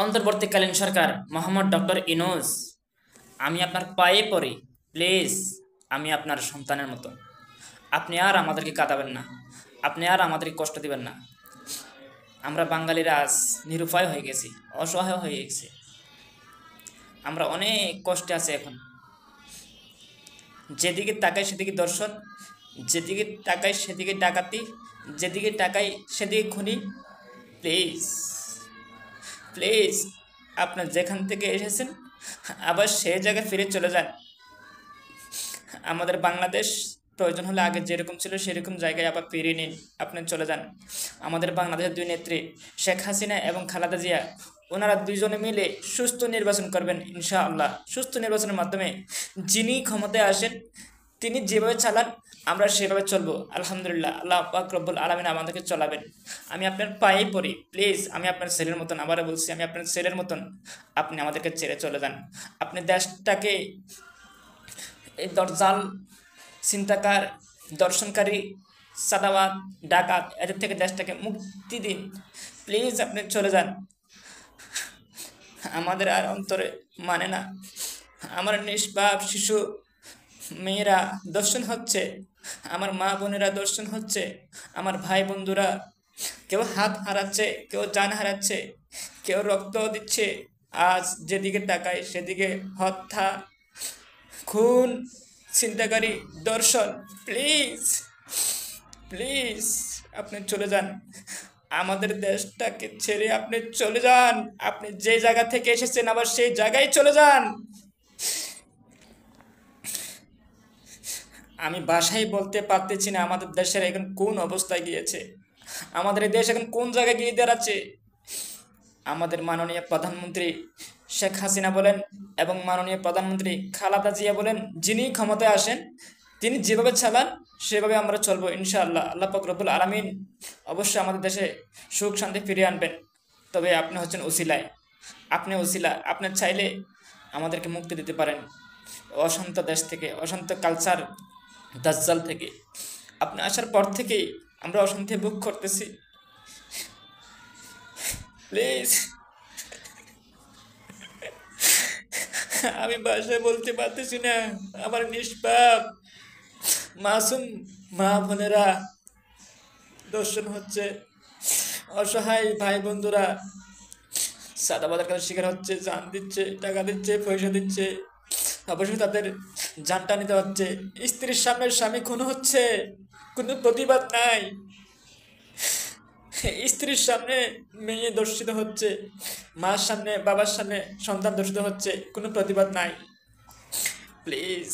অন্তর্বর্তীকালীন সরকার মোহাম্মদ ডক্টর ইউনূস, আমি আপনার পায়ে পড়ি, প্লিজ। আমি আপনার সন্তানের মতো। আপনি আর আমাদেরকে কাঁদাবেন না, আপনি আর আমাদেরকে কষ্ট দিবেন না। আমরা বাঙালিরা আজ নিরুপায় হয়ে গেছি, অসহায় হয়ে গেছি। আমরা অনেক কষ্টে আছি এখন। যেদিকে তাকাই সেদিকে দর্শন, যেদিকে তাকাই সেদিকে ডাকাতি, যেদিকে তাকাই সেদিকে খুনি। প্লিজ, প্লিজ, আপনার যেখান থেকে এসেছেন আবার সেই জায়গায় ফিরে চলে যান। আমাদের বাংলাদেশ প্রয়োজন হলে আগে যেরকম ছিল সেরকম জায়গায় আবার ফিরিয়ে নিন, আপনি চলে যান। আমাদের বাংলাদেশের দুই নেত্রী শেখ হাসিনা এবং খালেদা জিয়া, ওনারা দুইজনে মিলে সুস্থ নির্বাচন করবেন ইনশাআল্লাহ। সুস্থ নির্বাচনের মাধ্যমে যিনি ক্ষমতায় আসেন তিনি যেভাবে চালান আমরা সেভাবে চলবো। আলহামদুলিল্লাহ, আল্লাহ পাক রব্বুল আলামিন আমাদেরকে চলাবেন। আমি আপনার পায়ে পড়ি, প্লিজ। আমি আপনার ছেলের মতন, আবারও বলছি, আমি আপনার ছেলের মতন। আপনি আমাদেরকে ছেড়ে চলে যান। আপনি দেশটাকে এই দরজাল, চিন্তাকার, দর্শনকারী, সাদাবাদ, ডাকাত এদের থেকে দেশটাকে মুক্তি দিন, প্লিজ। আপনি চলে যান। আমাদের আর অন্তরে মানে না। আমার নিষ্পাপ শিশু মেয়েরা দর্শন হচ্ছে, আমার মা বোনেরা দর্শন হচ্ছে, আমার ভাই বন্ধুরা কেউ হাত হারাচ্ছে, কেউ জান হারাচ্ছে, কেউ রক্ত দিচ্ছে। আজ যেদিকে তাকায় সেদিকে হত্যা, খুন, চিন্তাকারী, দর্শন। প্লিজ, প্লিজ, আপনি চলে যান। আমাদের দেশটাকে ছেড়ে আপনি চলে যান। আপনি যে জায়গা থেকে এসেছেন আবার সেই জায়গায় চলে যান। আমি ভাষাই বলতে পারতেছি না আমাদের দেশের এখন কোন অবস্থায় গিয়েছে, আমাদের এই দেশ এখন কোন জায়গায় গিয়ে দাঁড়াচ্ছে। আমাদের মাননীয় প্রধানমন্ত্রী শেখ হাসিনা বলেন এবং মাননীয় প্রধানমন্ত্রী খালেদা জিয়া বলেন, যিনি ক্ষমতায় আসেন তিনি যেভাবে চালান সেভাবে আমরা চলবো ইনশাআল্লাহ। আল্লাহ পাক রব্বুল আলামিন অবশ্যই আমাদের দেশে সুখ শান্তি ফিরিয়ে আনবেন। তবে আপনি হচ্ছেন উসিলায়, আপনি উসিলা। আপনি চাইলে আমাদেরকে মুক্তি দিতে পারেন অশান্ত দেশ থেকে, অশান্ত কালচার দাজ্জাল থেকে। আপনি আসার পর থেকেই আমরা অশান্তি ভোগ করতেছি। প্লিজ, আমি ভাষায় বলতে পারতেছি না। আমার নিষ্পাপ মাসুম মা বোনেরা দর্শন হচ্ছে, অসহায় ভাই বন্ধুরা সাদাবাদের কাছে শিকার হচ্ছে, জান দিচ্ছে, টাকা দিচ্ছে, পয়সা দিচ্ছে, অবশ্যই তাদের জানটা নিতে হচ্ছে। স্ত্রীর সামনে স্বামী খুন হচ্ছে, কোনো প্রতিবাদ নাই। স্ত্রীর সামনে মেয়ে দর্শিত হচ্ছে, মার সামনে বাবার সামনে সন্তান দর্শিত হচ্ছে, কোনো প্রতিবাদ নাই। প্লিজ,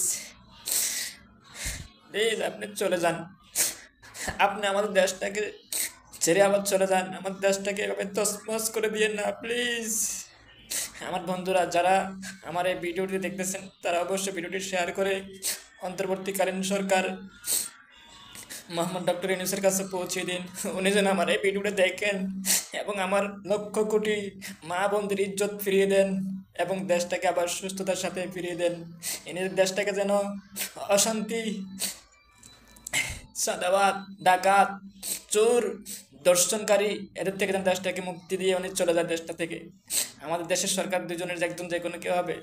প্লিজ, আপনি চলে যান। আপনি আমাদের দেশটাকে ছেড়ে আবার চলে যান। আমাদের দেশটাকে এভাবে তছনছ করে দিয়েন না, প্লিজ। আমার বন্ধুরা যারা আমার এই ভিডিওটি দেখতেছেন তারা অবশ্যই ভিডিওটি শেয়ার করে অন্তর্বর্তীকালীন সরকার মোহাম্মদ ডক্টর ইউনূসের কাছে পৌঁছে দিন। উনি যেন আমার এই ভিডিওটা দেখেন এবং আমার লক্ষ কোটি মা বোনদের ইজ্জত ফিরিয়ে দেন এবং দেশটাকে আবার সুস্থতার সাথে ফিরিয়ে দেন। এদের দেশটাকে যেন অশান্তি, সাদাবাদ, ডাকাত, চোর, দর্শনকারী এদের থেকে যেন দেশটাকে মুক্তি দিয়ে উনি চলে যায় দেশটা থেকে। আমাদের দেশের সরকার দুজনের একজন যে কোনো কেউ হবে,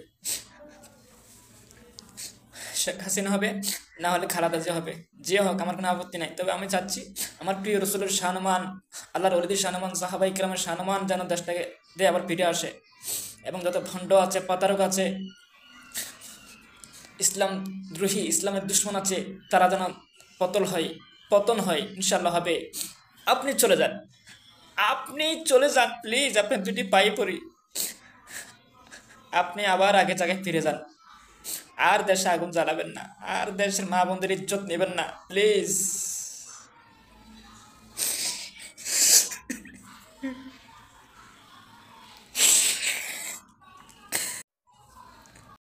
শেখ হাসিনা হবে, না হলে খালেদা জিয়া হবে। যে হোক আমার কোনো আপত্তি নাই। তবে আমি চাচ্ছি আমার প্রিয় রসুলের শাহনুমান, আল্লাহর ওলিদের শাহনুমান, সাহাবা ইকরামের শাহনুমান যেন দেশটাকে দিয়ে আবার ফিরে আসে এবং যত ভণ্ড আছে, প্রতারক আছে, ইসলাম দ্রোহী, ইসলামের দুশ্মন আছে, তারা যেন পতন হয় ইনশাল্লাহ হবে। আপনি চলে যান, আপনি চলে যান, প্লিজ। আপনি দুটি পায়ে পড়ি, আপনি আবার আগে জায়গায় ফিরে যান। আর দেশে আগুন জ্বালাবেন না, আর দেশের মা বোনদের ইজ্জত নেবেন না, প্লিজ।